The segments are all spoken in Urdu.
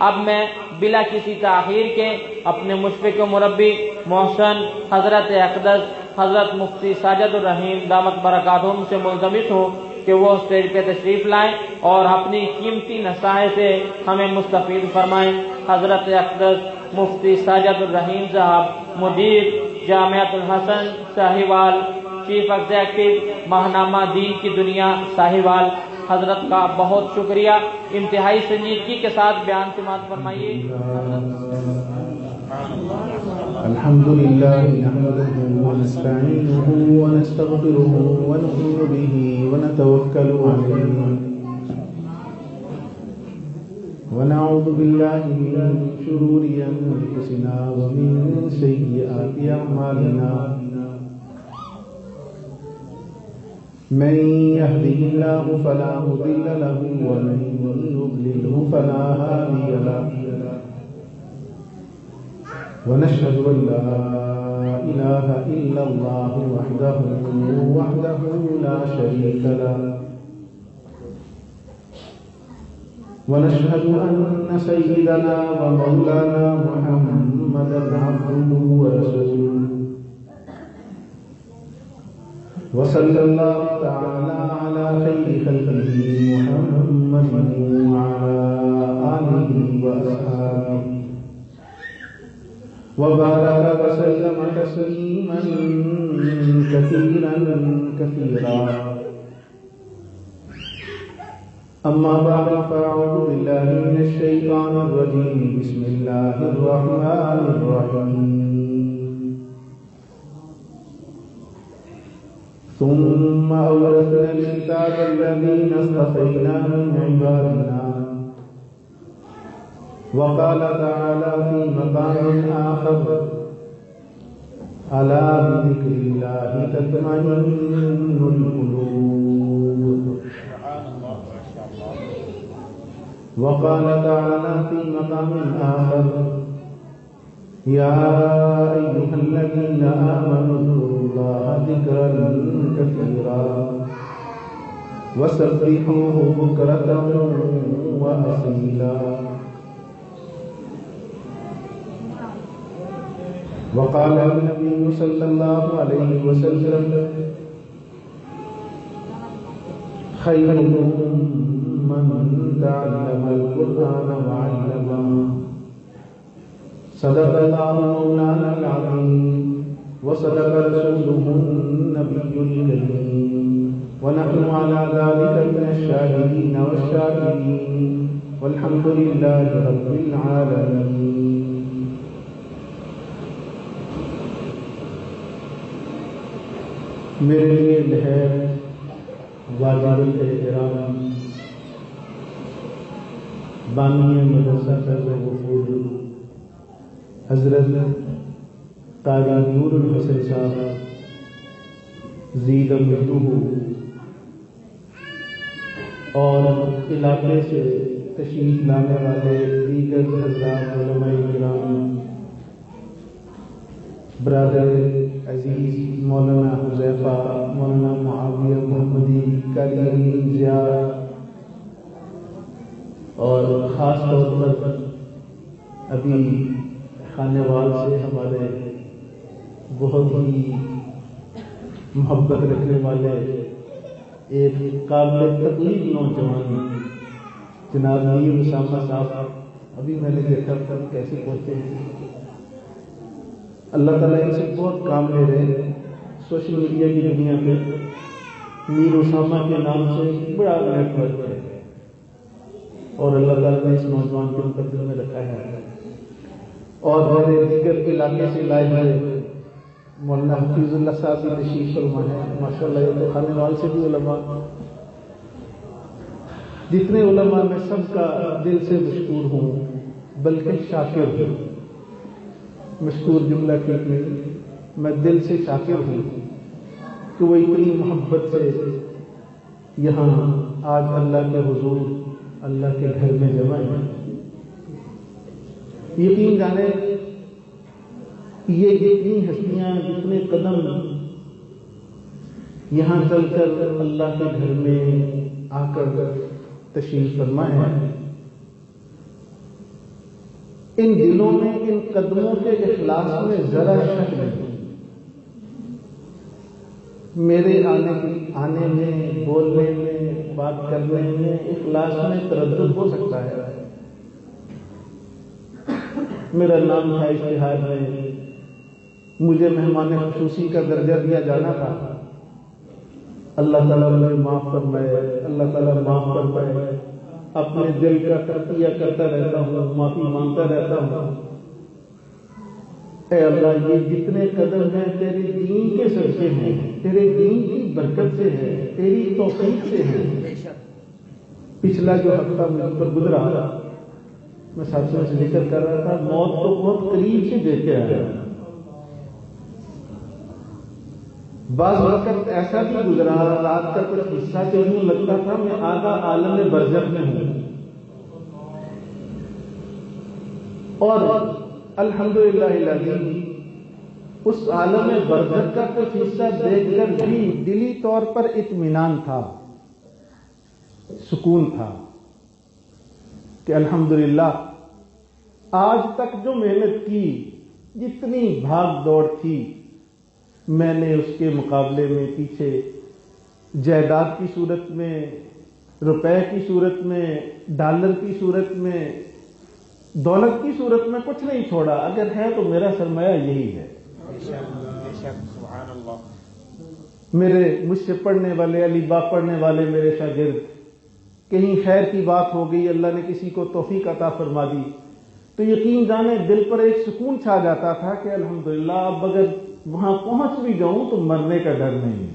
اب میں بلا کسی تاخیر کے اپنے مشفق و مربی محسن حضرت اقدس حضرت مفتی ساجد الرحیم دامت برکاتہم سے ملتمس ہوں کہ وہ اسٹیج پہ تشریف لائیں اور اپنی قیمتی نصائح سے ہمیں مستفید فرمائیں۔ حضرت اقدس مفتی ساجد الرحیم صاحب، مدیر جامعۃ الحسن ساہیوال، چیف ایگزیکٹو ماہنامہ دین کی دنیا ساہیوال، حضرت کا بہت شکریہ۔ انتہائی سنجیدگی کے ساتھ بیان سماعت فرمائیے۔ الحمد للہ نحمده ونستعینه ونستغفره ونؤمن به ونتوکل علیہ ونعوذ باللہ من شرور انفسنا ومن سیئات اعمالنا من يهده الله فلا مضل له ومن يضلله فلا هادي له ونشهد أن لا إله إلا الله وحده لا شريك له ونشهد أن سيدنا ومولانا محمدا عبده ورسوله وصلى الله تعالى على خير خلقه محمد وعلى آله وأصحابه وبارك وسلم تسليما كثيرا أما بعد فأعوذ بالله من الشيطان الرجيم بسم الله الرحمن الرحيم ثم أورثنا الكتاب الذين اصطفينا من عبادنا وقال تعالى في مقام آخر ألا بذكر الله تطمئن القلوب وقال تعالى في مقام آخر يا أيها الذين آمنوا اذكروا الله ذكرا كثيرا وسبحوه بكرة وأصيلا وقال النبي صلى الله عليه وسلم خيركم من تعلم القرآن وعلمه صدق الله مولانا العظيم وصدق رسوله النبي الكريم ونحن على ذلك من الشاهدين والشاكرين والحمد لله رب العالمين۔ میرے لیے لہر واجب الاحترام بانی مدرسہ فیض وفود حضرت قاری نور الحسن صاحب زید مدعو اور علاقے سے تشریف لانے والے دیگر حضرات علماء کرام، برادر عزیز مولانا حذیفہ، مولانا معاویہ محمدی، قاری امین ضیاء، اور خاص طور پر ابھی خانے وال سے ہمارے بہت ہی محبت رکھنے والے ایک قابل تقلید نوجوان جناب میر اسامہ صاحب، ابھی میں نے دیکھا کیسے پہنچے ہیں۔ اللہ تعالیٰ ان سے بہت کام لے رہے ہیں۔ سوشل میڈیا کی دنیا میں میر اسامہ کے نام سے بڑا نیٹ ورک ہے اور اللہ تعالیٰ نے اس نوجوان کے مقدر میں رکھا ہے۔ اور میرے دیگر علاقے سے لائے ہوئے مولانا حفیظ اللہ صاحب بھی تشریف فرما ہے، ماشاء اللہ۔ یہ تو خانے وال سے بھی علماء، جتنے علماء میں سب کا دل سے مشکور ہوں، بلکہ شاکر ہوں۔ مشکور جملہ ٹھیک نہیں، میں دل سے شاکر ہوں کہ وہ اتنی محبت سے یہاں آج اللہ کے حضور، اللہ کے گھر میں جمع ہیں۔ یقین جانے یہ جتنی ہستیاں، جتنے قدم یہاں چل کر اللہ کے گھر میں آ کر تشریف فرما ہے، ان دلوں میں، ان قدموں کے اخلاص میں ذرا شک نہیں۔ میرے آنے میں، بولنے میں، بات کرنے میں، اخلاص میں تردد ہو سکتا ہے۔ میرا نام تھا اشتہار میں، مجھے مہمان خصوصی کا درجہ دیا جانا تھا، اللہ تعالیٰ مجھے معاف فرمائے، اللہ تعالیٰ معاف فرمائے۔ اپنے دل کا تجزیہ کرتا رہتا ہوں، معافی مانگتا رہتا ہوں، اے اللہ یہ جتنے قدم ہیں تیرے دین کے صدقے ہیں، تیرے دین کی برکت سے ہے، تیری توفیق سے ہے۔ پچھلا جو ہفتہ مجھ پر گزرا، میں ساتھیوں سے ذکر کر رہا تھا، موت کو بہت قریب سے دیکھ کے آیا۔ بعض وقت ایسا بھی گزرا، رات کا کچھ حصہ تو یوں لگتا تھا میں آدھا عالم برزخ میں ہوں، اور الحمدللہ العظیم اس عالم برزخ کا کچھ حصہ دیکھ کر بھی دلی طور پر اطمینان تھا، سکون تھا کہ الحمدللہ آج تک جو محنت کی، جتنی بھاگ دوڑ تھی، میں نے اس کے مقابلے میں پیچھے جائیداد کی صورت میں، روپے کی صورت میں، ڈالر کی صورت میں، دولت کی صورت میں کچھ نہیں چھوڑا۔ اگر ہے تو میرا سرمایہ یہی ہے۔ میرے مجھ سے پڑھنے والے، علی با پڑھنے والے میرے شاگرد، کہیں خیر کی بات ہو گئی، اللہ نے کسی کو توفیق عطا فرما دی، تو یقین جانے دل پر ایک سکون چھا جاتا تھا کہ الحمدللہ اب اگر وہاں پہنچ بھی جاؤں تو مرنے کا ڈر نہیں ہے۔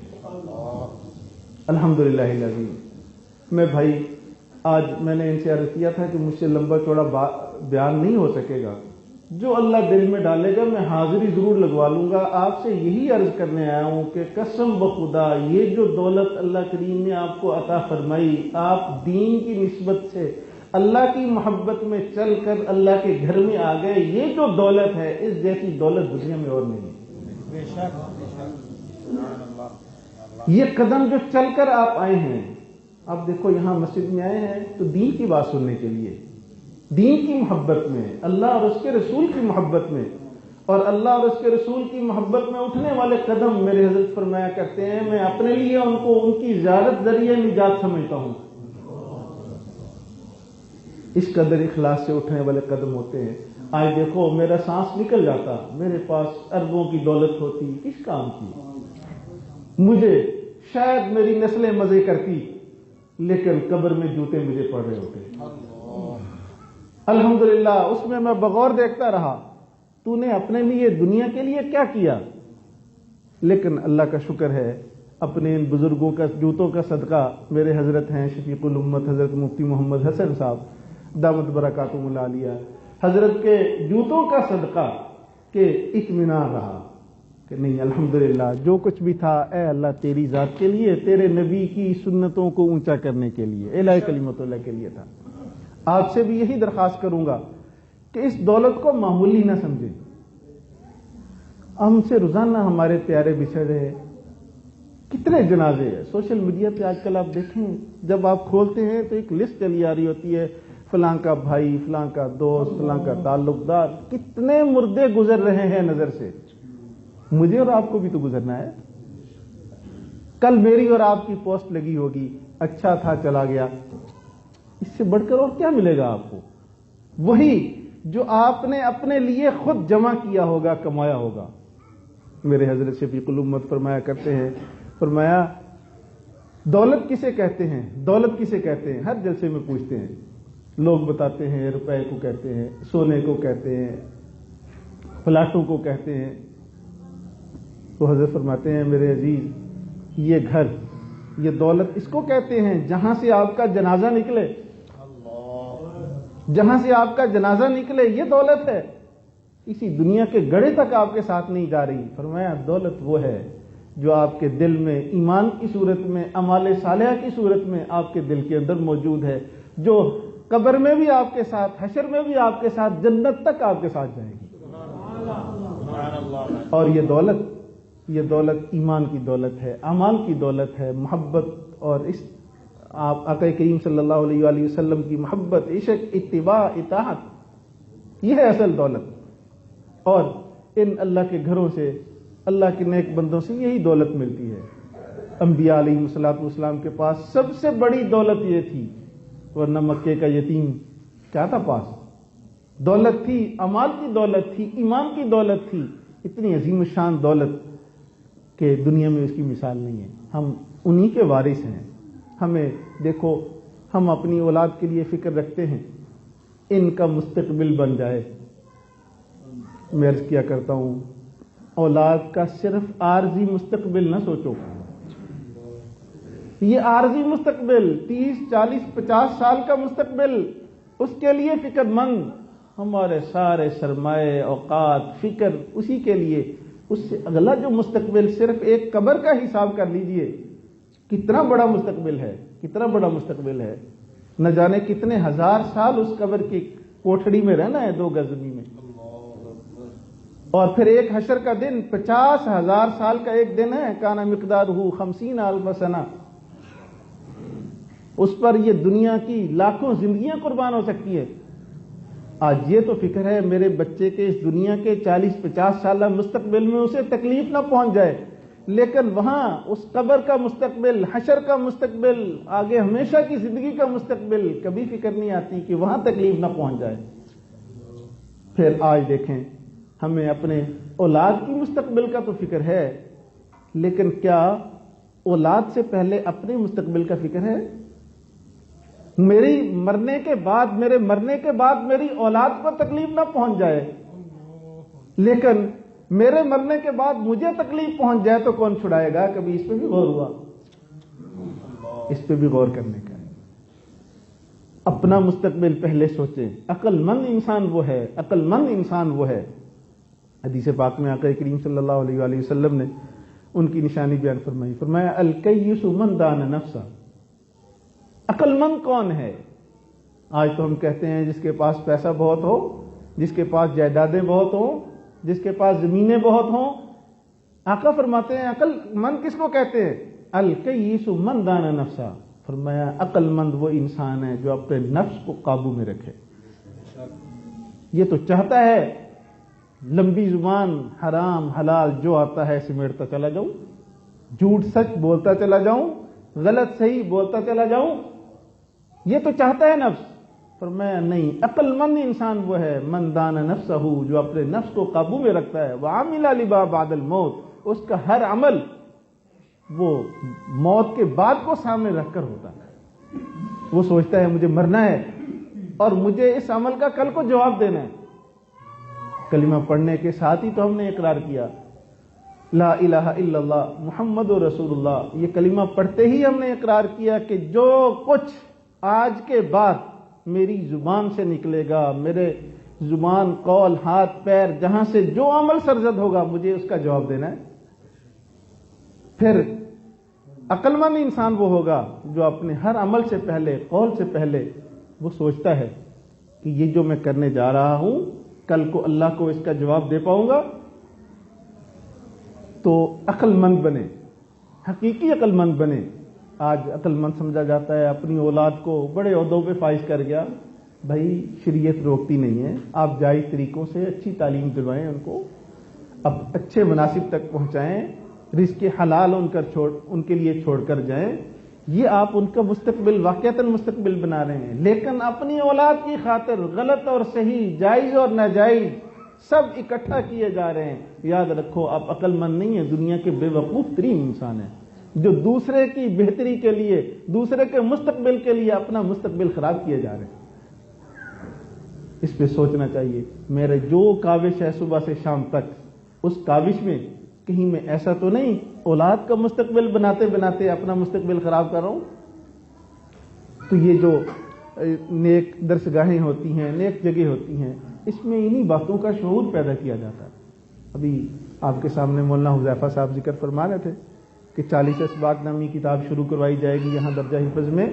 الحمدللہ العظیم۔ میں بھائی آج میں نے ان سے عرض کیا تھا کہ مجھ سے لمبا چوڑا بیان نہیں ہو سکے گا، جو اللہ دل میں ڈالے گا میں حاضری ضرور لگوا لوں گا۔ آپ سے یہی عرض کرنے آیا ہوں کہ قسم بخدا یہ جو دولت اللہ کریم نے آپ کو عطا فرمائی، آپ دین کی نسبت سے اللہ کی محبت میں چل کر اللہ کے گھر میں آ گئے، یہ جو دولت ہے اس جیسی دولت دنیا میں اور نہیں ہے۔ یہ قدم جو چل کر آپ آئے ہیں، آپ دیکھو یہاں مسجد میں آئے ہیں تو دین کی بات سننے کے لیے، دین کی محبت میں، اللہ اور اس کے رسول کی محبت میں، اور اللہ اور اس کے رسول کی محبت میں اٹھنے والے قدم میرے حضرت فرمایا کرتے ہیں میں اپنے لیے ان کو ان کی زیارت ذریعہ نجات سمجھتا ہوں۔ اس قدر اخلاص سے اٹھنے والے قدم ہوتے ہیں۔ آج دیکھو میرا سانس نکل جاتا، میرے پاس اربوں کی دولت ہوتی، کس کام کی؟ مجھے شاید میری نسلیں مزے کرتی، لیکن قبر میں جوتے مجھے پڑ رہے ہوتے۔ الحمدللہ اس میں بغور دیکھتا رہا، تو نے اپنے لیے دنیا کے لیے کیا کیا؟ لیکن اللہ کا شکر ہے اپنے ان بزرگوں کا جوتوں کا صدقہ، میرے حضرت ہیں شفیق الامت حضرت مفتی محمد حسن صاحب دامت برکاتہم العالیہ، حضرت کے جوتوں کا صدقہ کہ اطمینان رہا کہ نہیں الحمدللہ جو کچھ بھی تھا اے اللہ تیری ذات کے لیے، تیرے نبی کی سنتوں کو اونچا کرنے کے لیے، الہ کلمت اللہ کے لیے تھا۔ آپ سے بھی یہی درخواست کروں گا کہ اس دولت کو معمولی نہ سمجھیں۔ ہم سے روزانہ ہمارے پیارے بچھڑ رہے، کتنے جنازے ہیں سوشل میڈیا پہ آج کل آپ دیکھیں، جب آپ کھولتے ہیں تو ایک لسٹ چلی آ رہی ہوتی ہے، فلاں کا بھائی، فلاں کا دوست، فلاں کا تعلق دار، کتنے مردے گزر رہے ہیں نظر سے۔ مجھے اور آپ کو بھی تو گزرنا ہے۔ کل میری اور آپ کی پوسٹ لگی ہوگی، اچھا تھا چلا گیا، اس سے بڑھ کر اور کیا ملے گا آپ کو؟ وہی جو آپ نے اپنے لیے خود جمع کیا ہوگا، کمایا ہوگا۔ میرے حضرت شفیق الامت فرمایا کرتے ہیں، فرمایا دولت کسے کہتے ہیں، دولت کسے کہتے ہیں؟ ہر جلسے میں پوچھتے ہیں، لوگ بتاتے ہیں روپے کو کہتے ہیں، سونے کو کہتے ہیں، پلاٹوں کو کہتے ہیں۔ تو حضرت فرماتے ہیں میرے عزیز یہ گھر، یہ دولت اس کو کہتے ہیں جہاں سے آپ کا جنازہ نکلے، جہاں سے آپ کا جنازہ نکلے یہ دولت ہے، اسی دنیا کے گڑھے تک آپ کے ساتھ نہیں جا رہی۔ فرمایا دولت وہ ہے جو آپ کے دل میں ایمان کی صورت میں، اعمال صالحہ کی صورت میں آپ کے دل کے اندر موجود ہے، جو قبر میں بھی آپ کے ساتھ، حشر میں بھی آپ کے ساتھ، جنت تک آپ کے ساتھ جائے گی۔ اور یہ دولت ایمان کی دولت ہے، اعمال کی دولت ہے، محبت اور اس آپ آقا کریم صلی اللہ علیہ وآلہ وسلم کی محبت، عشق، اتباع، اطاعت، یہ ہے اصل دولت. اور ان اللہ کے گھروں سے، اللہ کے نیک بندوں سے یہی دولت ملتی ہے. انبیاء علیہ الصلوۃ والسلام کے پاس سب سے بڑی دولت یہ تھی، ورنہ مکے کا یتیم کیا تھا پاس؟ دولت تھی، امال کی دولت تھی، ایمان کی دولت تھی، اتنی عظیم الشان دولت کہ دنیا میں اس کی مثال نہیں ہے. ہم انہی کے وارث ہیں. ہمیں دیکھو، ہم اپنی اولاد کے لیے فکر رکھتے ہیں ان کا مستقبل بن جائے. میں عرض کیا کرتا ہوں، اولاد کا صرف عارضی مستقبل نہ سوچو. یہ عارضی مستقبل 30 40 50 سال کا مستقبل، اس کے لیے فکر مند. ہمارے سارے سرمایہ، اوقات، فکر اسی کے لیے. اس سے اگلا جو مستقبل، صرف ایک قبر کا حساب کر لیجئے، کتنا بڑا مستقبل ہے، کتنا بڑا مستقبل ہے. نہ جانے کتنے ہزار سال اس قبر کی کوٹھڑی میں رہنا ہے 2 گز زمین میں. اور پھر ایک حشر کا دن 50,000 سال کا ایک دن ہے. کانا مقدارہ 50,000 سنہ. اس پر یہ دنیا کی لاکھوں زندگیاں قربان ہو سکتی ہے. آج یہ تو فکر ہے میرے بچے کے اس دنیا کے 40-50 سالہ مستقبل میں اسے تکلیف نہ پہنچ جائے، لیکن وہاں اس قبر کا مستقبل، حشر کا مستقبل، آگے ہمیشہ کی زندگی کا مستقبل کبھی فکر نہیں آتی کہ وہاں تکلیف نہ پہنچ جائے. پھر آج دیکھیں، ہمیں اپنے اولاد کی مستقبل کا تو فکر ہے، لیکن کیا اولاد سے پہلے اپنے مستقبل کا فکر ہے؟ میری مرنے کے بعد، میرے مرنے کے بعد میری اولاد کو تکلیف نہ پہنچ جائے، لیکن میرے مرنے کے بعد مجھے تکلیف پہنچ جائے تو کون چھڑائے گا؟ کبھی اس پہ بھی غور ہوا؟ اس پہ بھی غور کرنے کا ہے. اپنا مستقبل پہلے سوچیں. عقل مند انسان وہ ہے، عقل مند انسان وہ ہے. حدیث پاک میں آقا کریم صلی اللہ علیہ وآلہ وسلم نے ان کی نشانی بیان فرمائی. فرمایا الکیس من دان نفسہ. عقل مند کون ہے؟ آج تو ہم کہتے ہیں جس کے پاس پیسہ بہت ہو، جس کے پاس جائیدادیں بہت ہوں، جس کے پاس زمینیں بہت ہوں. آقا فرماتے ہیں عقل مند کس کو کہتے ہیں؟ الکیس من دان نفسہ. فرمایا عقل مند وہ انسان ہے جو اپنے نفس کو قابو میں رکھے. یہ تو چاہتا ہے لمبی زبان، حرام حلال جو آتا ہے سمیٹتا چلا جاؤں، جھوٹ سچ بولتا چلا جاؤں، غلط صحیح بولتا چلا جاؤں. یہ تو چاہتا ہے نفس. فرمایا نہیں، عقل مند انسان وہ ہے من دان نفسہ، جو اپنے نفس کو قابو میں رکھتا ہے. وعمل لما بعد الموت. اس کا ہر عمل وہ موت کے بعد کو سامنے رکھ کر ہوتا ہے. وہ سوچتا ہے مجھے مرنا ہے اور مجھے اس عمل کا کل کو جواب دینا ہے. کلمہ پڑھنے کے ساتھ ہی تو ہم نے اقرار کیا لا الہ الا اللہ محمد رسول اللہ. یہ کلمہ پڑھتے ہی ہم نے اقرار کیا کہ جو کچھ آج کے بعد میری زبان سے نکلے گا، میرے زبان، قول، ہاتھ، پیر، جہاں سے جو عمل سرزد ہوگا مجھے اس کا جواب دینا ہے. پھر عقل مند انسان وہ ہوگا جو اپنے ہر عمل سے پہلے، قول سے پہلے وہ سوچتا ہے کہ یہ جو میں کرنے جا رہا ہوں کل کو اللہ کو اس کا جواب دے پاؤں گا. تو عقل مند بنے، حقیقی عقل مند بنے. آج عقل مند سمجھا جاتا ہے اپنی اولاد کو بڑے عہدوں پہ فائز کر گیا. بھائی شریعت روکتی نہیں ہے، آپ جائز طریقوں سے اچھی تعلیم دلوائیں ان کو، اب اچھے مناسب تک پہنچائیں، رزق حلال ان کے لیے چھوڑ کر جائیں. یہ آپ ان کا مستقبل واقعتاً مستقبل بنا رہے ہیں، لیکن اپنی اولاد کی خاطر غلط اور صحیح، جائز اور ناجائز سب اکٹھا کیے جا رہے ہیں. یاد رکھو آپ عقل مند نہیں ہیں، دنیا کے بے وقوف ترین انسان ہیں جو دوسرے کی بہتری کے لیے، دوسرے کے مستقبل کے لیے اپنا مستقبل خراب کیے جا رہے ہیں. اس پہ سوچنا چاہیے. میرے جو کاوش ہے صبح سے شام تک، اس کاوش میں کہیں میں ایسا تو نہیں اولاد کا مستقبل بناتے بناتے اپنا مستقبل خراب کر رہا ہوں. تو یہ جو نیک درسگاہیں ہوتی ہیں، نیک جگہ ہوتی ہیں، اس میں انہی باتوں کا شعور پیدا کیا جاتا ہے. ابھی آپ کے سامنے مولانا حذیفہ صاحب ذکر فرما رہے تھے کہ 40 اسباق نامی کتاب شروع کروائی جائے گی یہاں درجہ حفظ میں،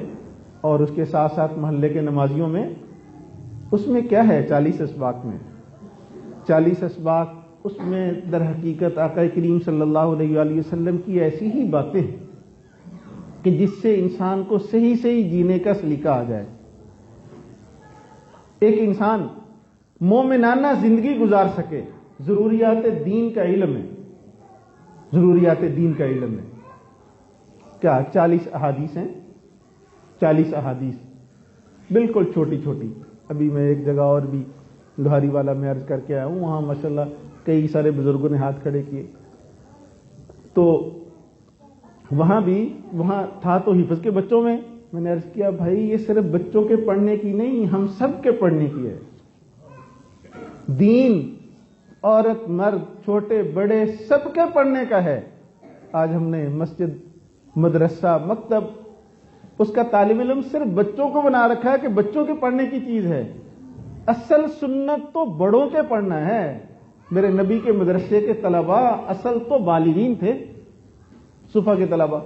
اور اس کے ساتھ ساتھ محلے کے نمازیوں میں. اس میں کیا ہے 40 اسباق میں؟ 40 اسباق اس میں در حقیقت آقا کریم صلی اللہ علیہ وآلہ وسلم کی ایسی ہی باتیں ہیں کہ جس سے انسان کو صحیح صحیح جینے کا سلیقہ آ جائے. ایک انسان مومنانہ زندگی گزار سکے، ضروریات دین کا علم ہے، ضروریات دین کا علم ہے۔ کیا 40 احادیث ہیں؟ 40 احادیث بالکل چھوٹی چھوٹی۔ ابھی میں ایک جگہ اور بھی لوہاری والا میں عرض کر کے آیا ہوں، وہاں ماشاءاللہ کئی سارے بزرگوں نے ہاتھ کھڑے کیے، تو وہاں تھا تو حفظ کے بچوں میں نے عرض کیا بھائی یہ صرف بچوں کے پڑھنے کی نہیں، ہم سب کے پڑھنے کی ہے۔ دین عورت مرد چھوٹے بڑے سب کے پڑھنے کا ہے۔ آج ہم نے مسجد مدرسہ مکتب اس کا طالب علم صرف بچوں کو بنا رکھا ہے کہ بچوں کے پڑھنے کی چیز ہے۔ اصل سنت تو بڑوں کے پڑھنا ہے۔ میرے نبی کے مدرسے کے طلباء اصل تو بالغین تھے، صفا کے طلباء۔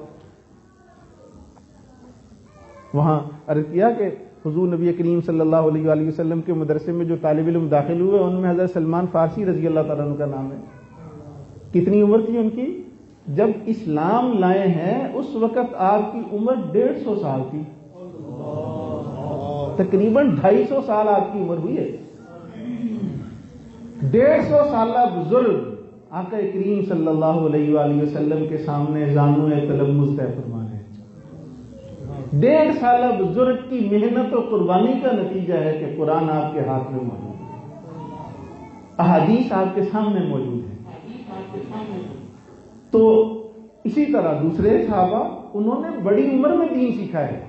وہاں عرض کیا کہ حضور نبی کریم صلی اللہ علیہ وآلہ وسلم کے مدرسے میں جو طالب علم داخل ہوئے ان میں حضرت سلمان فارسی رضی اللہ تعالیٰ عنہ کا نام ہے۔ کتنی عمر تھی ان کی جب اسلام لائے ہیں؟ اس وقت آپ کی عمر 150 سال تھی، تقریباً 250 سال آپ کی عمر ہوئی ہے۔ 150 سالہ بزرگ آقا کریم صلی اللہ علیہ وآلہ وسلم کے سامنے زانوئے تلمذ طے فرما رہے ہیں۔ 1.5 سالہ بزرگ کی محنت و قربانی کا نتیجہ ہے کہ قرآن آپ کے ہاتھ میں موجود ہے، احادیث آپ کے سامنے موجود ہے۔ تو اسی طرح دوسرے صحابہ انہوں نے بڑی عمر میں دین سیکھا ہے،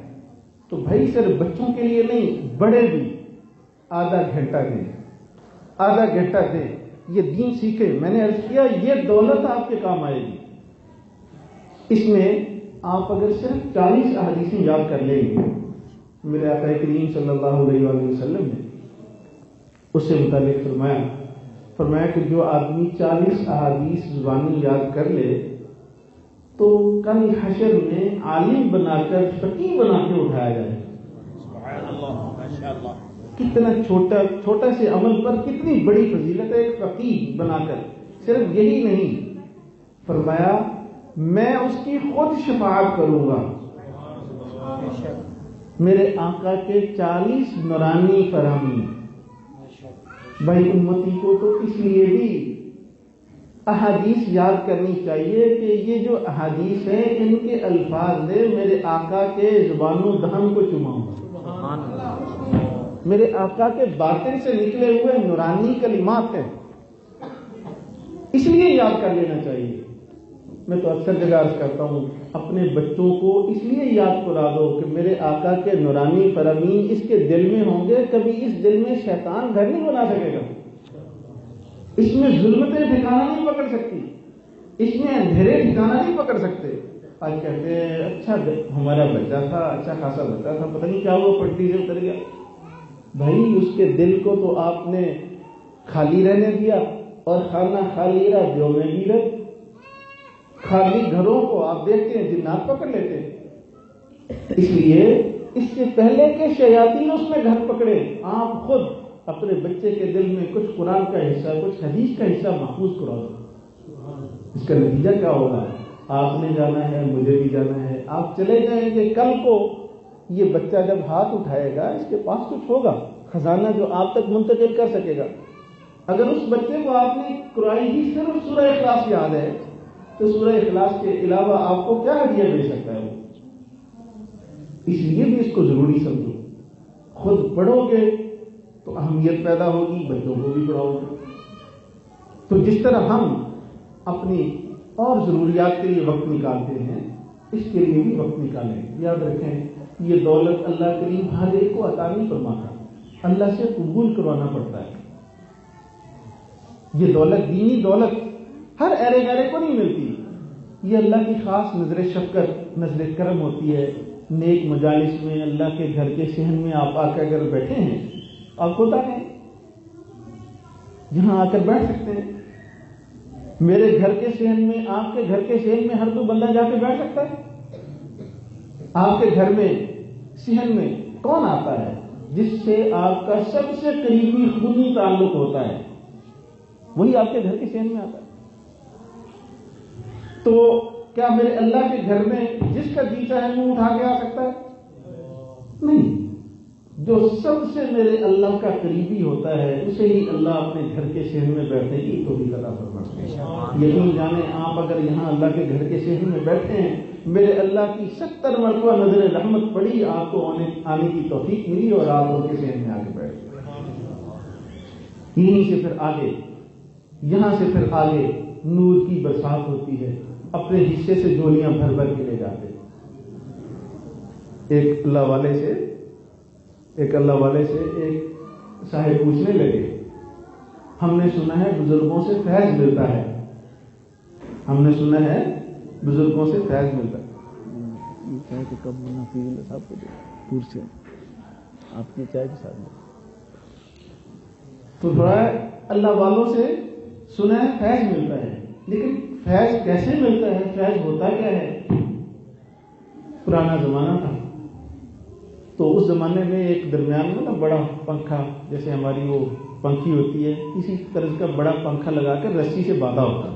تو بھائی صرف بچوں کے لیے نہیں، بڑے بھی آدھا گھنٹہ دیں یہ دین سیکھے۔ میں نے عرض کیا یہ دولت آپ کے کام آئے گی۔ اس میں آپ اگر صرف 40 احادیثیں یاد کر لیں گے، میرے آقا کریم صلی اللہ علیہ وآلہ وسلم نے اس سے متعلق فرمایا کہ جو آدمی 40 احادیث زبانی یاد کر لے تو کل حشر میں عالم بنا کر فقیہ بنا کے اٹھایا جائے۔ سبحان اللہ، ماشاءاللہ، کتنا چھوٹا سے عمل پر کتنی بڑی فضیلت ہے ایک فقیہ بنا کر۔ صرف یہی نہیں، فرمایا میں اس کی خود شفاعت کروں گا۔ میرے آقا کے 40 نورانی فراہمی۔ بھائی امتی کو تو اس لیے بھی احادیث یاد کرنی چاہیے کہ یہ جو احادیث ہیں ان کے الفاظ نے میرے آقا کے زبان و دہن کو چماؤں، میرے آقا کے باطن سے نکلے ہوئے نورانی کلمات ہیں، اس لیے یاد کر لینا چاہیے۔ میں تو اکثر جگہ عرض کرتا ہوں اپنے بچوں کو اس لیے یاد کرا دو کہ میرے آقا کے نورانی فرامین اس کے دل میں ہوں گے، کبھی اس دل میں شیطان گھر نہیں بنا سکے گا، اس میں ظلمتیں ٹھکانہ نہیں پکڑ سکتی، اس میں اندھیرے ٹھکانہ نہیں پکڑ سکتے۔ آج کہتے ہیں اچھا ہمارا بچہ تھا، اچھا خاصا بچہ تھا، پتہ نہیں کیا ہوا پٹی سے اتر گیا۔ بھائی اس کے دل کو تو آپ نے خالی رہنے دیا، اور خانہ خالی رہا جو میں گیرت۔ خالی گھروں کو آپ دیکھتے ہیں جنات پکڑ لیتے ہیں، اس لیے اس سے پہلے کہ شیاطین اس میں گھر پکڑے، آپ خود اپنے بچے کے دل میں کچھ قرآن کا حصہ کچھ حدیث کا حصہ محفوظ کرا دو۔ اس کا نتیجہ کیا ہوگا؟ آپ نے جانا ہے، مجھے بھی جانا ہے، آپ چلے جائیں گے، کل کو یہ بچہ جب ہاتھ اٹھائے گا اس کے پاس کچھ ہوگا خزانہ جو آپ تک منتقل کر سکے گا۔ اگر اس بچے کو آپ نے قرآن کی صرف سورہ اخلاص یاد ہے تو سورہ اخلاص کے علاوہ آپ کو کیا ہدیہ دے سکتا ہے وہ؟ اس لیے بھی اس کو ضروری سمجھو، خود پڑھو گے تو اہمیت پیدا ہوگی، بچوں کو بھی پڑھاؤ گے۔ تو جس طرح ہم اپنی اور ضروریات کے لیے وقت نکالتے ہیں، اس کے لیے بھی وقت نکالیں۔ یاد رکھیں یہ دولت اللہ کریم ہر ایک کو عطا نہیں فرماتا، اللہ سے قبول کروانا پڑتا ہے۔ یہ دولت دینی دولت ہر ایرے گیرے کو نہیں ملتی، یہ اللہ کی خاص نظر شفقت نظر کرم ہوتی ہے۔ نیک مجالس میں اللہ کے گھر کے صحن میں آپ آ کر اگر بیٹھے ہیں، آپ کو بتا دیں جہاں آ کر بیٹھ سکتے ہیں۔ میرے گھر کے صحن میں، آپ کے گھر کے صحن میں ہر تو بندہ جا کے بیٹھ سکتا ہے؟ آپ کے گھر میں صحن میں کون آتا ہے جس سے آپ کا سب سے قریبی خونی تعلق ہوتا ہے؟ وہی آپ کے گھر کے صحن میں آتا ہے۔ تو کیا میرے اللہ کے گھر میں جس کا جی چاہے منہ اٹھا کے آ سکتا ہے؟ نہیں، جو سب سے میرے اللہ کا قریبی ہوتا ہے اسے ہی اللہ اپنے گھر کے شہر میں بیٹھنے کی توفیق عطا فرماتے ہیں۔ یقین جانیں آپ اگر یہاں اللہ کے گھر کے شہر میں بیٹھے ہیں، میرے اللہ کی 70 مرتبہ نظر رحمت پڑی، آپ کو آنے کی توفیق ملی اور آپ ان کے شہر میں آگے بیٹھ گئے۔ یہیں سے پھر آگے، یہاں سے پھر آگے نور کی برسات ہوتی ہے، اپنے حصے سے جولیاں بھر بھر کے لے جاتے۔ ایک اللہ والے سے ایک صاحب پوچھنے لگے، ہم نے سنا ہے بزرگوں سے فیض ملتا ہے، ہم نے سنا ہے بزرگوں سے فیض ملتا ہے، کہ کب صاحب کو دور سے آپ کی چائے کے ساتھ تو تھوڑا اللہ والوں سے سنا ہے فیض ملتا ہے، لیکن فیض کیسے ملتا ہے، فیض ہوتا کیا ہے؟ پرانا زمانہ تھا تو اس زمانے میں ایک درمیان میں نا بڑا پنکھا، جیسے ہماری وہ پنکھی ہوتی ہے اسی طرح کا بڑا پنکھا لگا کر رسی سے باندھا ہوتا،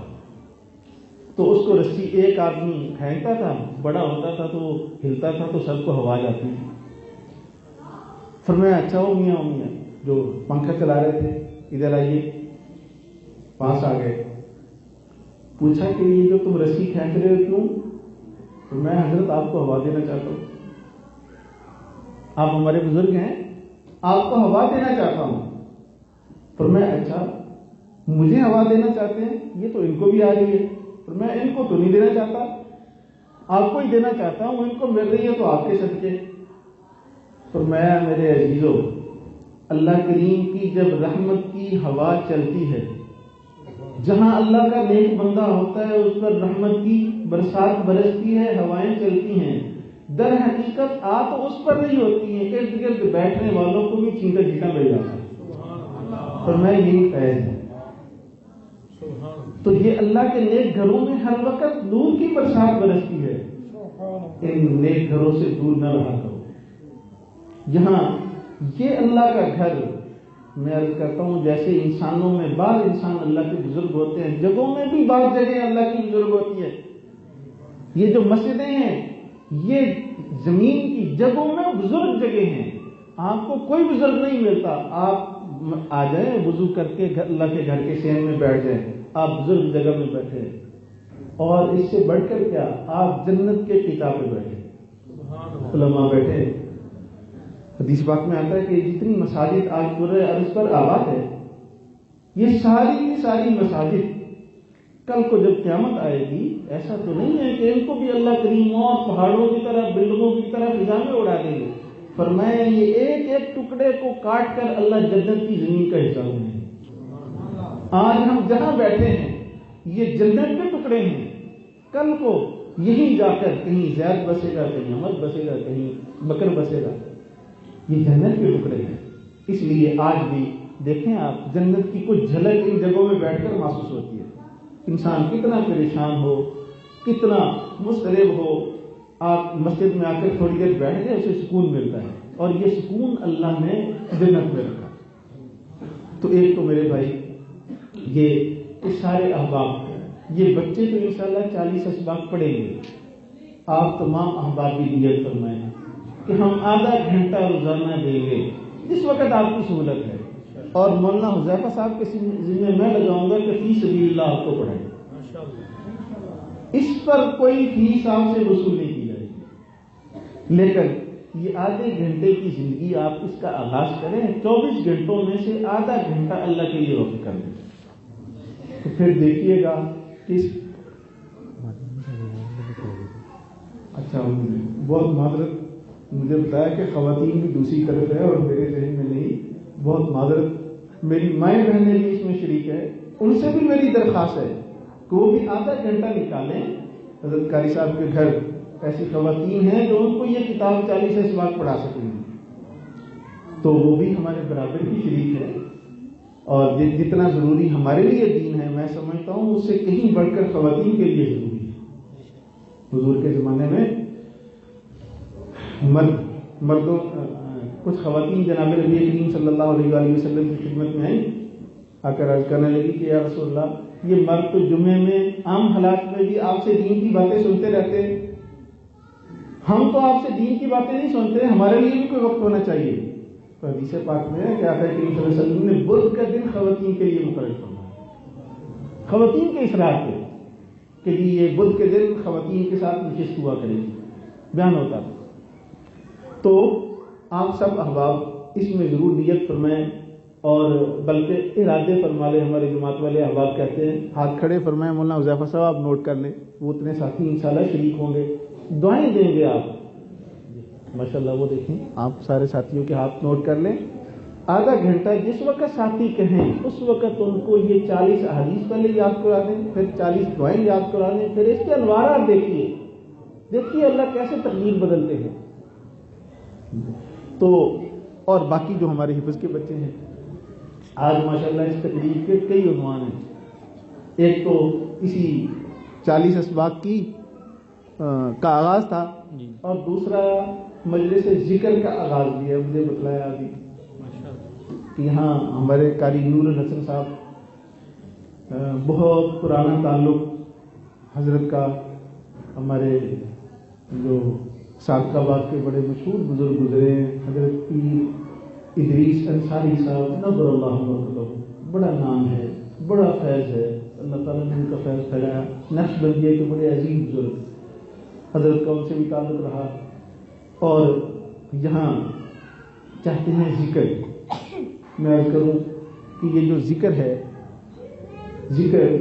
تو اس کو رسی ایک آدمی کھینچتا تھا، بڑا ہوتا تھا تو وہ ہلتا تھا تو سب کو ہوا جاتی تھی۔ فرمایا اچھا ہو میاں جو پنکھا چلا رہے تھے ادھر آئیے، پاس آ گئے، پوچھا کہ یہ جو تم رسی کھینچ رہے ہو کیوں؟ تو میں حضرت آپ کو ہوا دینا چاہتا ہوں، آپ ہمارے بزرگ ہیں، آپ کو ہوا دینا چاہتا ہوں۔ پر میں اچھا مجھے ہوا دینا چاہتے ہیں، یہ تو ان کو بھی آ رہی ہے، پر میں ان کو تو نہیں دینا چاہتا، آپ کو ہی دینا چاہتا ہوں، ان کو مل رہی ہے تو آپ کے صدقے۔ پر میں میرے عزیزوں، اللہ کریم کی جب رحمت کی ہوا چلتی ہے، جہاں اللہ کا نیک بندہ ہوتا ہے اس پر رحمت کی برسات برستی ہے، ہوائیں چلتی ہیں، در حقیقت آپ اس پر نہیں ہوتی ہیں، ارد گرد بیٹھنے والوں کو بھی چینٹا چیٹا مل جاتا ہے۔ اور میں یہی فیض ہے۔ تو یہ اللہ کے نیک گھروں میں ہر وقت نور کی برسات برستی ہے، ان نیک گھروں سے دور نہ رہا کرو۔ یہاں یہ اللہ کا گھر، میں عرض کرتا ہوں جیسے انسانوں میں بعض انسان اللہ کے بزرگ ہوتے ہیں، جگہوں میں بھی بعض جگہ اللہ کی بزرگ ہوتی ہے۔ یہ جو مسجدیں ہیں یہ زمین کی جگہوں میں بزرگ جگہ ہیں، آپ کو کوئی بزرگ نہیں ملتا، آپ آ جائیں وضو کر کے اللہ کے گھر کے شہر میں بیٹھ جائیں، آپ بزرگ جگہ میں بیٹھے، اور اس سے بڑھ کر کیا آپ جنت کے ٹیکا پہ بیٹھے، علماء بیٹھے۔ حدیث پاک میں آتا ہے کہ جتنی مساجد آج پورے عرض پر آباد ہے، یہ ساری مساجد کل کو جب قیامت آئے گی ایسا تو نہیں ہے کہ ان کو بھی اللہ کریم اور پہاڑوں کی طرح بلڈنگوں کی طرح فضا میں اڑا دیں گے، فرمایا یہ ایک ایک ٹکڑے کو کاٹ کر اللہ جنت کی زمین کا حصہ دیں گے۔ آج ہم جہاں بیٹھے ہیں یہ جنت کے ٹکڑے ہیں، کل کو یہی جا کر کہیں زید بسے گا، کہیں احمد بسے گا، کہیں بکر بسے گا، یہ جنت کے ٹکڑے ہیں۔ اس لیے آج بھی دیکھیں آپ جنت کی کچھ جھلک ان جگہوں میں بیٹھ کر محسوس ہوتی ہے۔ انسان کتنا پریشان ہو، کتنا مضطرب ہو، آپ مسجد میں آ کر تھوڑی دیر بیٹھ گئے اسے سکون ملتا ہے، اور یہ سکون اللہ نے جنت میں رکھا۔ تو ایک تو میرے بھائی یہ سارے احباب، یہ بچے تو انشاءاللہ 40 اسباق پڑھیں گے، آپ تمام احباب بھی نیت فرمائیں کہ ہم آدھا گھنٹہ روزانہ دیں گے جس وقت آپ کی سہولت ہے، اور مولانا حذیفہ صاحب کے ذمہ میں لگاؤں گا کہ فی سبیل اللہ آپ کو پڑھائیں، اس پر کوئی فیس آپ سے وصول نہیں کی جائے گی، لیکن یہ آدھے گھنٹے کی زندگی آپ اس کا آغاز کریں، 24 گھنٹوں میں سے آدھا گھنٹہ اللہ کے لیے وقف کر دیں، تو پھر دیکھیے گا کس اچھا بہت معذرت، مجھے بتایا کہ خواتین بھی دوسری طرف ہے اور میرے ذہن میں نہیں، بہت معذرت، میری مائیں بہنیں بھی اس میں شریک ہے، ان سے بھی میری درخواست ہے کہ وہ بھی آدھا گھنٹہ نکالیں۔ حضرت قاری صاحب کے گھر ایسی خواتین ہیں جو ان کو یہ کتاب 40 اسباق پڑھا سکیں گی، تو وہ بھی ہمارے برابر ہی شریک ہے، اور جتنا ضروری ہمارے لیے دین ہے میں سمجھتا ہوں اس سے کہیں بڑھ کر خواتین کے لیے ضروری ہے۔ حضور کے زمانے میں مردوں کچھ خواتین جناب نبی کریم صلی اللہ علیہ وآلہ وسلم کی خدمت میں آئیں، آ کر عرض کرنے لگی کہ یا رسول اللہ یہ مرد تو جمعے میں عام حالات میں بھی آپ سے دین کی باتیں سنتے رہتے ہیں، ہم تو آپ سے دین کی باتیں نہیں سنتے، ہمارے لیے بھی کوئی وقت ہونا چاہیے۔ تو حدیث پاک میں ہے کہ آقا کریم صلی اللہ علیہ وسلم نے بدھ کا دن خواتین کے لیے مقرر فرمایا، خواتین کے اسرار پہ کہ یہ بدھ کے دن خواتین کے ساتھ نشست ہوا کرے گی، بیان ہوتا تھا۔ تو آپ سب احباب اس میں ضرور نیت فرمائیں، اور بلکہ ارادے فرما لیں۔ ہمارے جماعت والے احباب کہتے ہیں ہاتھ کھڑے فرمائیں، مولانا حذیفہ صاحب آپ نوٹ کر لیں، وہ اتنے ساتھی انشاءاللہ شریک ہوں گے، دعائیں دیں گے آپ ماشاءاللہ۔ وہ دیکھیں آپ سارے ساتھیوں کے ہاتھ نوٹ کر لیں، آدھا گھنٹہ جس وقت ساتھی کہیں اس وقت ان کو یہ 40 احادیث پہلے یاد کرا دیں، پھر 40 دعائیں یاد کرا دیں، پھر اس کے انوارات دیکھیے اللہ کیسے تقدیر بدلتے ہیں۔ تو اور باقی جو ہمارے حفظ کے بچے ہیں، آج ماشاءاللہ اس تقریب کے کئی عنوان ہیں۔ ایک تو اسی 40 اسباق کی کا آغاز تھا، اور دوسرا مجلس ذکر کا آغاز بھی ہے۔ مجھے بتلایا ابھی کہ یہاں ہمارے قاری نور الحسن صاحب بہت پرانا تعلق حضرت کا، ہمارے جو سابقہ بات کے بڑے مشہور بزرگ گزرے ہیں، حضرت پیر ادریس انصاری صاحب نظر اللہ مرتبہ، بڑا نام ہے، بڑا فیض ہے، اللہ تعالیٰ نے ان کا فیض پھیلایا، نقش بن گیا کہ بڑے عظیم بزرگ، حضرت کا ان سے بھی تعلق رہا۔ اور یہاں چاہتے ہیں ذکر، میں عرض کروں کہ یہ جو ذکر ہے، ذکر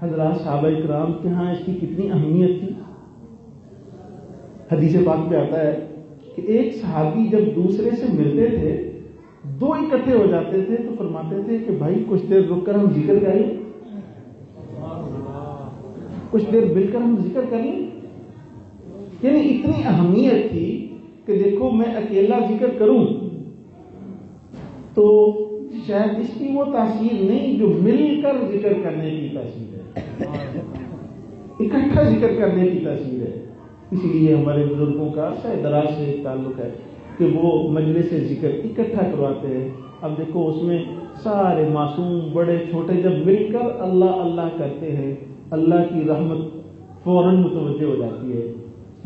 حضرات صحابہ اکرام کے ہاں اس کی کتنی اہمیت تھی۔ حدیث پاک میں آتا ہے کہ ایک صحابی جب دوسرے سے ملتے تھے، دو اکٹھے ہو جاتے تھے تو فرماتے تھے کہ بھائی کچھ دیر رک کر ہم ذکر کریں، کچھ دیر مل کر ہم ذکر کریں۔ یعنی اتنی اہمیت تھی کہ دیکھو میں اکیلا ذکر کروں تو شاید اس کی وہ تاثیر نہیں جو مل کر ذکر کرنے کی تاثیر ہے، اکٹھا ذکر کرنے کی تاثیر ہے۔ اس لیے ہمارے بزرگوں کا عرصہ دراز سے ایک تعلق ہے کہ وہ مجلس ذکر اکٹھا کرواتے ہیں۔ اب دیکھو اس میں سارے معصوم بڑے چھوٹے جب مل کر اللہ اللہ کرتے ہیں، اللہ کی رحمت فوراً متوجہ ہو جاتی ہے،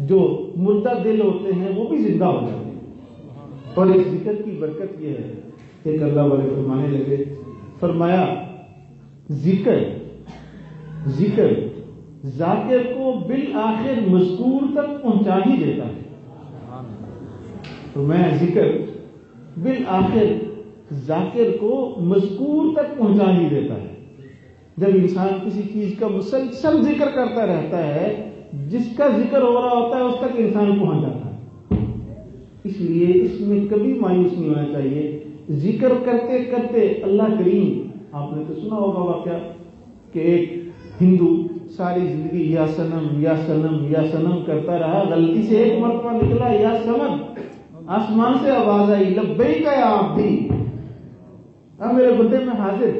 جو مردہ دل ہوتے ہیں وہ بھی زندہ ہو جاتے ہیں۔ اور اس ذکر کی برکت یہ ہے، ایک اللہ والے فرمانے لگے، فرمایا ذکر ذاکر کو بالآخر مذکور تک پہنچا ہی دیتا ہے۔ تو میں ذکر بالآخر ذاکر کو مذکور تک پہنچا ہی دیتا ہے۔ جب انسان کسی چیز کا مسلسل ذکر کرتا رہتا ہے، جس کا ذکر ہو رہا ہوتا ہے اس تک انسان پہنچ جاتا ہے۔ اس لیے اس میں کبھی مایوس نہیں ہونا چاہیے۔ ذکر کرتے کرتے اللہ کریم، آپ نے تو سنا ہوگا واقعہ کہ ایک ہندو ساری زندگی یا صنم یا صنم یا صنم کرتا رہا، غلطی سے ایک مرتبہ نکلا یا صمد، آسمان سے آواز آئی لبیک یا عبدی، اب میرے بندے میں حاضر،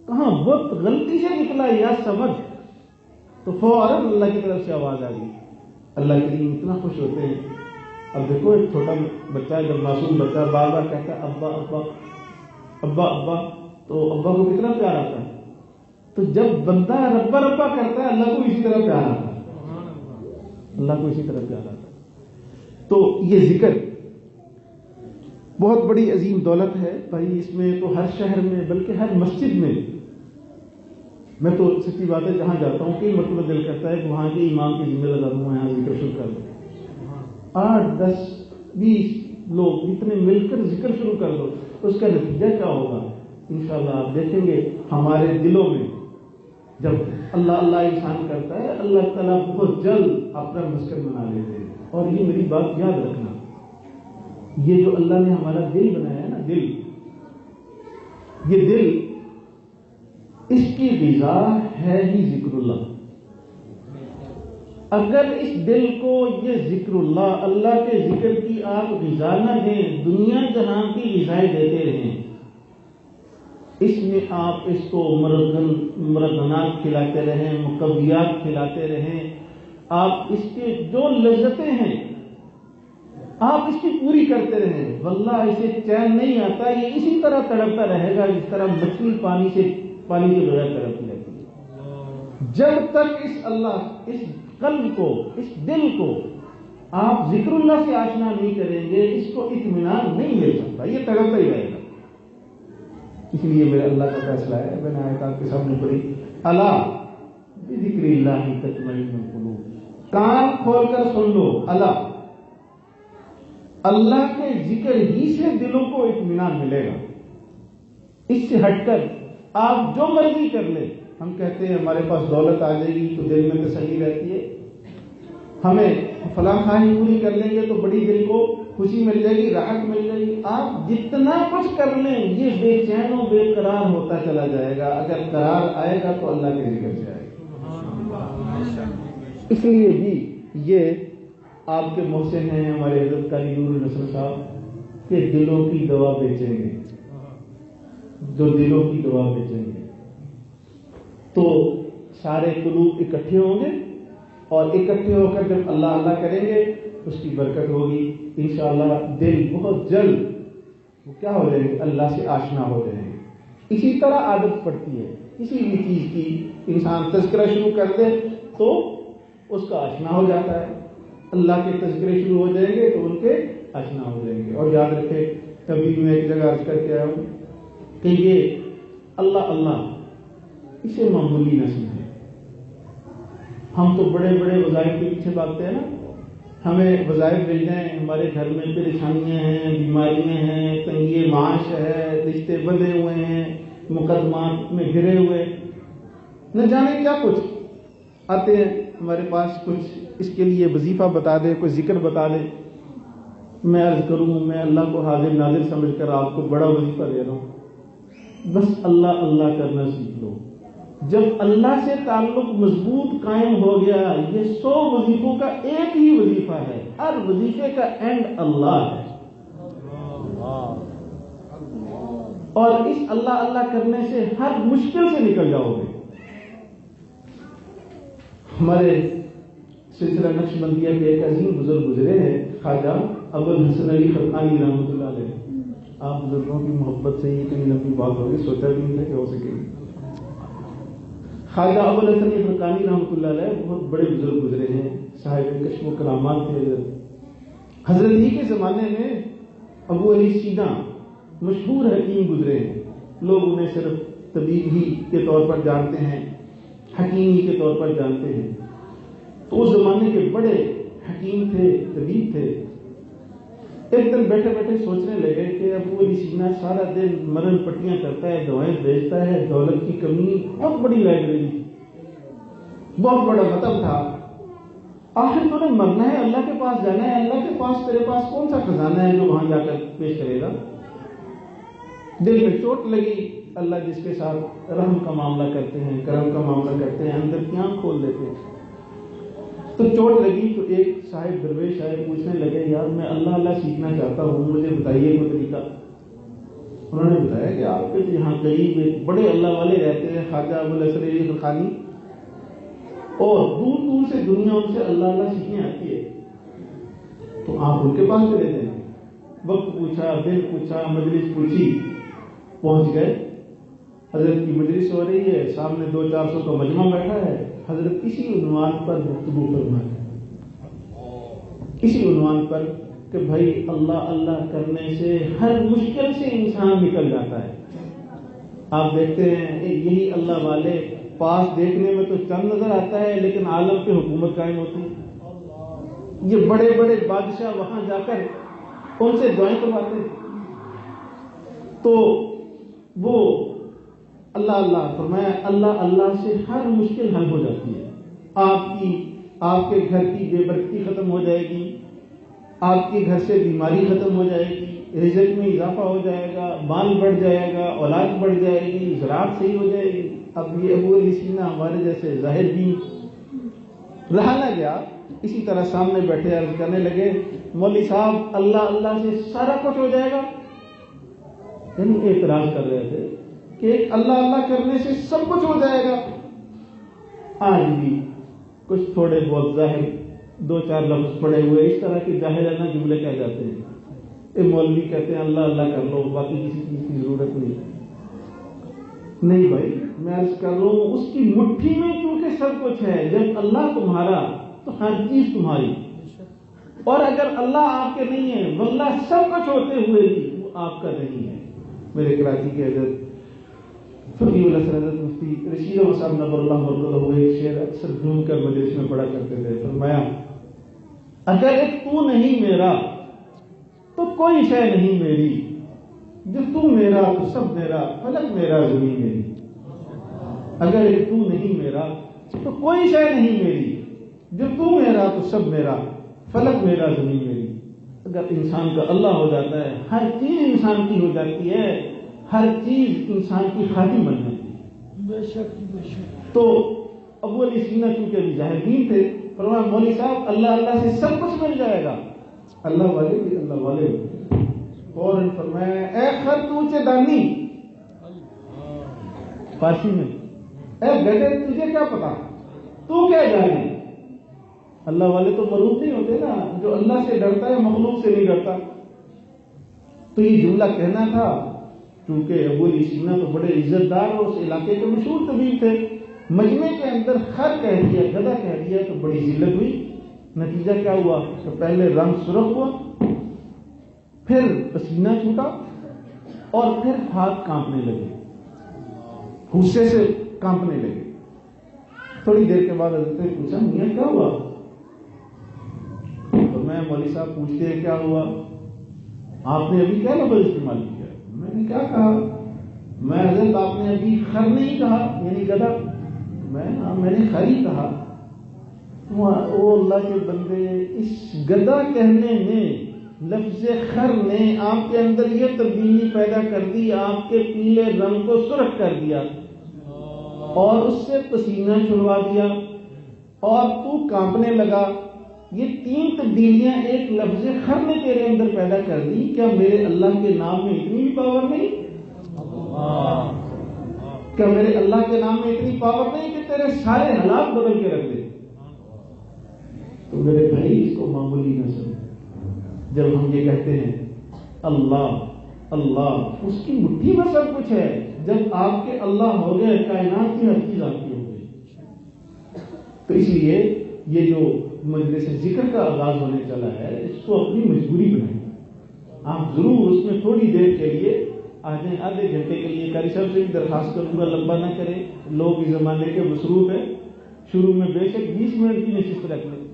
کہاں بت غلطی سے نکلا یا صمد، تو فوراً اللہ کی طرف سے آواز آ گئی۔ اللہ کریم اتنا خوش ہوتے ہیں۔ اب دیکھو ایک چھوٹا بچہ جب معصوم بچہ بار بار کہتا ہے ابا ابا ابا ابا، تو ابا کو کتنا پیار آتا ہے۔ تو جب بندہ ربا ربا کرتا ہے اللہ کو اسی طرح پیار آتا ہے، اللہ کو اسی طرح پیار آتا ہے۔ تو یہ ذکر بہت بڑی عظیم دولت ہے بھائی، اس میں تو ہر شہر میں بلکہ ہر مسجد میں تو سچی بات ہے جہاں جاتا ہوں کئی مرتبہ دل کرتا ہے کہ وہاں کے امام کی ذمہ لگا دوں، یہاں ذکر شروع کر دو، 8 10 20 لوگ اتنے مل کر ذکر شروع کر دو، اس کا نتیجہ کیا ہوگا انشاءاللہ آپ دیکھیں گے۔ ہمارے دلوں میں جب اللہ اللہ انسان کرتا ہے، اللہ تعالیٰ بہت جلد اپنا مسکن بنا لیتے ہیں۔ اور یہ میری بات یاد رکھنا، یہ جو اللہ نے ہمارا دل بنایا ہے نا، دل، یہ دل، اس کی غذا ہے ہی ذکر اللہ۔ اگر اس دل کو یہ ذکر اللہ کے ذکر کی آپ غذا نہ دیں، دنیا جہاں کی غذائیں دیتے رہیں، اس میں آپ اس کو مرغنات کھلاتے رہیں، مقویات کھلاتے رہیں، آپ اس کے جو لذتیں ہیں آپ اس کی پوری کرتے رہیں، واللہ اسے چین نہیں آتا، یہ اسی طرح تڑپتا رہے گا جس طرح مچھلی پانی کے بغیر تڑپتی رہتی ہے۔ جب تک اس قلب کو، اس دل کو آپ ذکر اللہ سے آشنا نہیں کریں گے اس کو اطمینان نہیں مل سکتا، یہ تڑپتا ہی رہے گا۔ اس لیے میرے اللہ کا فیصلہ ہے، میں نے آیت آپ کے سامنے پڑھی، الا بذکر اللہ تطمئن القلوب، کان کھول کر سن لو، اللہ کے ذکر ہی سے دلوں کو اطمینان ملے گا۔ اس سے ہٹ کر آپ جو مرضی کر لیں، ہم کہتے ہیں ہمارے پاس دولت آ جائے گی تو دل میں تسلی رہتی ہے، ہمیں فلاں خواہش پوری کر لیں گے تو بڑی دل کو خوشی مل جائے گی، راحت مل جائے گی۔ آپ جتنا کچھ کر لیں یہ بے چین و بے قرار ہوتا چلا جائے گا، اگر قرار آئے گا تو اللہ کے ذکر سے آئے گا۔ اس لیے بھی یہ آپ کے محسن ہیں ہمارے حضرت قاری نور نصر صاحب کہ دلوں کی دوا بیچیں گے، جو دلوں کی دوا بیچیں گے تو سارے قلوب اکٹھے ہوں گے، اور اکٹھے ہو کر جب اللہ اللہ کریں گے اس کی برکت ہوگی انشاءاللہ، دل بہت جلد وہ کیا ہو جائیں گے، اللہ سے آشنا ہو جائیں گے۔ اسی طرح عادت پڑتی ہے کسی بھی چیز کی، انسان تذکرہ شروع کر دے تو اس کا آشنا ہو جاتا ہے، اللہ کے تذکرے شروع ہو جائیں گے تو ان کے آشنا ہو جائیں گے۔ اور یاد رکھے، کبھی میں ایک جگہ عرض کر کے آیا ہوں کہ یہ اللہ اللہ اسے معمولی نہ سمجھے۔ ہم تو بڑے بڑے وظائف کے پیچھے بھاگتے ہیں نا، ہمیں وظائف مل جائیں، ہمارے گھر میں پریشانیاں ہیں، بیماریاں ہیں، تنگی معاش ہے، رشتے بندھے ہوئے ہیں، مقدمات میں گھرے ہوئے، نہ جانے کیا کچھ آتے ہیں ہمارے پاس، کچھ اس کے لیے وظیفہ بتا دے، کوئی ذکر بتا دے۔ میں عرض کروں، میں اللہ کو حاضر ناظر سمجھ کر آپ کو بڑا وظیفہ دے رہا ہوں، بس اللہ اللہ کرنا سیکھ لو۔ جب اللہ سے تعلق مضبوط قائم ہو گیا، یہ 100 وظیفوں کا ایک ہی وظیفہ ہے، ہر وظیفے کا اینڈ اللہ ہے، اور اس اللہ اللہ کرنے سے ہر مشکل سے نکل جاؤ گے۔ ہمارے سلسلہ نقش بندیہ کے ایک عظیم بزرگ گزرے ہیں، خواجہ ابوالحسن علی خرقانی رحمۃ اللہ علیہ۔ آپ بزرگوں کی محبت سے یہ اتنی لمبی بات ہوگی، سوچا بھی نہیں تھا کہ ہو سکے گی۔ خواجہ ابوالحسن علی خرقانی رحمۃ اللہ علیہ بہت بڑے بزرگ گزرے ہیں، صاحب کشف و کرامات تھے۔ حضرت ہی کے زمانے میں ابو علی سینا مشہور حکیم گزرے ہیں، لوگ انہیں صرف طبیب ہی کے طور پر جانتے ہیں، حکیم ہی کے طور پر جانتے ہیں۔ تو اس زمانے کے بڑے حکیم تھے، طبیب تھے۔ ایک دن بیٹھے بیٹھے سوچنے لگے کہ ابو علی سینا سارا دن مرن پٹیاں کرتا ہے، دوائیں بیچتا ہے، دولت کی کمی، بہت بڑی لائبریری تھی، بہت بڑا مطلب تھا، آخر تو نے مرنا ہے، اللہ کے پاس جانا ہے، اللہ کے پاس تیرے پاس کون سا خزانہ ہے جو وہاں جا کر پیش کرے گا؟ دل میں چوٹ لگی، اللہ جس کے ساتھ رحم کا معاملہ کرتے ہیں، کرم کا معاملہ کرتے ہیں، اندر کی آنکھ کھول دیتے ہیں۔ تو چوٹ لگی تو ایک صاحب درویش آئے، پوچھنے لگے، یار میں اللہ اللہ سیکھنا چاہتا ہوں، مجھے بتائیے کوئی طریقہ۔ انہوں نے بتایا کہ آپ کے یہاں قریب ایک بڑے اللہ والے رہتے ہیں، خواجہ ابوالحسن علی خرقانی، اور دور دور سے دنیا ان سے اللہ اللہ سیکھنے آتی ہے، تو آپ ان کے پاس چلے جائیں۔ وقت پوچھا، دن پوچھا، مجلس پوچھی، پہنچ گئے۔ حضرت کی مجلس ہو رہی ہے، سامنے 200-400 کا مجمع بیٹھا ہے، حضرت اسی عنوان پر گفتگو فرمائے، اسی عنوان پر کہ بھائی اللہ اللہ کرنے سے ہر مشکل سے انسان نکل جاتا ہے۔ آپ دیکھتے ہیں یہی اللہ والے پاس دیکھنے میں تو چند نظر آتا ہے، لیکن عالم پہ حکومت قائم ہوتی ہے۔ یہ بڑے بڑے بادشاہ وہاں جا کر ان سے دعائیں کرواتے ہیں، تو وہ اللہ اللہ فرمایا، اللہ اللہ سے ہر مشکل حل ہو جاتی ہے۔ آپ کے گھر کی بے برکتی ختم ہو جائے گی، آپ کے گھر سے بیماری ختم ہو جائے گی، رزق میں اضافہ ہو جائے گا، مال بڑھ جائے گا، اولاد بڑھ جائے گی، زراعت صحیح ہو جائے گی۔ اب یہ ابو علی سینا ہمارے جیسے ظاہر بھی رہا نہ گیا، اسی طرح سامنے بیٹھے عرض کرنے لگے، مولوی صاحب اللہ اللہ سے سارا کچھ ہو جائے گا؟ یعنی اعتراض کر رہے تھے کہ اللہ اللہ کرنے سے سب کچھ ہو جائے گا۔ آج بھی کچھ تھوڑے بہت ظاہر 2-4 لفظ پڑے ہوئے اس طرح کے جاہلانہ جملے کہہ جاتے ہیں، اے مولوی کہتے ہیں اللہ اللہ کر لو، باقی کسی چیز کی ضرورت نہیں بھائی، میں عرض کر رہا ہوں اس کی مٹھی میں کیونکہ سب کچھ ہے، جب اللہ تمہارا تو ہر چیز تمہاری۔ اور اگر اللہ آپ کے نہیں ہے، واللہ سب کچھ ہوتے ہوئے بھی وہ آپ کا نہیں ہے۔ میرے کراچی کے حضرت فقیہ الاسر حضرت مفتی رشید احمد صاحب نور اللہ مرکزہ ایک شعر اکثر گھوم کر مجلس میں پڑھا کرتے تھے، فرمایا اگر ایک تو نہیں میرا تو کوئی شے نہیں میری، جو تو میرا تو سب میرا، فلک میرا زمین میری۔ اگر ایک تو نہیں میرا تو کوئی شے نہیں میری، جو تو میرا تو سب میرا، فلک میرا زمین میری۔ اگر انسان کا اللہ ہو جاتا ہے، ہر چیز انسان کی ہو جاتی ہے، ہر چیز انسان کی خادم بن جاتی ہے۔ بے شک بے شک۔ تو ابو علی سینا چونکہ ابھی ظاہر دین تھے، فرمایا مولوی صاحب اللہ اللہ سے سب کچھ مل جائے گا، اللہ والے بھی اللہ والے بھی۔ فوراً فرمایا اے خر تو دانی، فارسی میں اے گدے تجھے کیا پتا، تو کیا جانے۔ اللہ والے تو ملوم نہیں ہوتے نا، جو اللہ سے ڈرتا ہے مخلوق سے نہیں ڈرتا۔ تو یہ جملہ کہنا تھا، کیونکہ ابو علی سینا تو بڑے عزت دار اور اس علاقے کے مشہور طبیب تھے، مجمع کے اندر خر کہہ دیا، گدھا کہہ دیا تو بڑی ذلت ہوئی۔ نتیجہ کیا ہوا کہ پہلے رنگ سرخ ہوا، پھر پسینہ چھوٹا، اور پھر ہاتھ کانپنے لگے، غصے سے کانپنے لگے۔ تھوڑی دیر کے بعد حضرت نے پوچھا میاں کیا ہوا؟ تو میں مولوی صاحب پوچھتے ہیں کیا ہوا؟ آپ نے ابھی کیا لفظ استعمال کیا؟ میں نے کیا کہا؟ میں حضرت آپ نے ابھی خر نہیں کہا، یعنی گدھا؟ میں نے خر ہی کہا۔ او اللہ کے بندے، اس گدھا کہنے نے، لفظ خر نے آپ کے اندر یہ تبدیلی پیدا کر دی، آپ کے پیلے رنگ کو سرخ کر دیا اور اس سے پسینہ چھڑوا دیا اور تو کانپنے لگا۔ یہ تین تبدیلیاں ایک لفظ خر نے تیرے اندر پیدا کر دی، کیا میرے اللہ کے نام میں اتنی بھی پاور نہیں؟ کیا میرے اللہ کے نام میں اتنی پاور نہیں کہ تیرے سارے حالات بدل کے رکھ دے؟ تو میرے بھائی اس کو معمولی نہ سمجھ۔ جب ہم یہ کہتے ہیں اللہ اللہ، اس کی مٹھی میں سب کچھ ہے۔ جب آپ کے اللہ ہو گئے، کائنات کی ہر چیز آپ کی ہو گئی۔ تو اس لیے یہ جو مجلس ذکر کا آغاز ہونے چلا ہے، اس کو اپنی مجبوری بنائیں۔ آپ ضرور اس میں تھوڑی دیر کے لیے آ جائیں، آدھے گھنٹے کے لیے۔ قاری صاحب سے بھی درخواست کروں گا لمبا نہ کریں، لوگ اس زمانے کے مصروف ہیں۔ شروع میں بے شک 20 منٹ کی نشست رکھ لیں،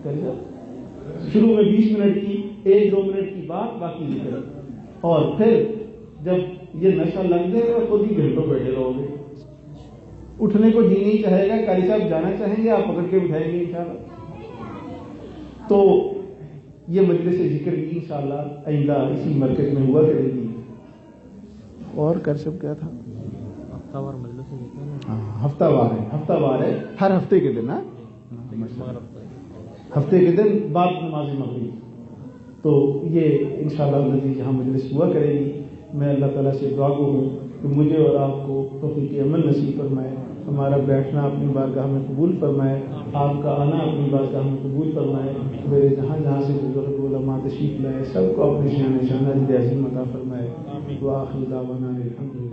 قاری صاحب شروع میں 20 منٹ کی، 1-2 منٹ کی بات، باقی ذکر، اور پھر جب یہ نشہ لگ جائے گا خود ہی گھنٹوں بیٹھے رہو گے، اٹھنے کو جی نہیں چاہے گا۔ قاری صاحب جانا چاہیں گے، آپ پکڑ کے اٹھائیں گے انشاءاللہ۔ تو یہ مجلس ذکر بھی انشاءاللہ آئندہ اسی مرکز میں ہوا کرے گی۔ اور کر سب کیا تھا؟ ہفتہ وار مجلس ذکر، ہاں ہفتہ وار ہے، ہر ہفتے کے دن، ہفتے کے دن بعد نماز مغرب۔ تو یہ انشاءاللہ یہاں مجلس ہوا کرے گی۔ میں اللہ تعالیٰ سے دعا ہوں کہ مجھے اور آپ کو توفیق عمل نصیب فرمائے، ہمارا بیٹھنا اپنی بارگاہ میں قبول فرمائے، آپ کا آنا اپنی بارگاہ میں قبول فرمائے، میرے جہاں جہاں سے بزرگ علماء تشریف لائے سب کو اپنے شان عظیم عطا فرمائے۔ وآخر دعوانا الحمدللہ۔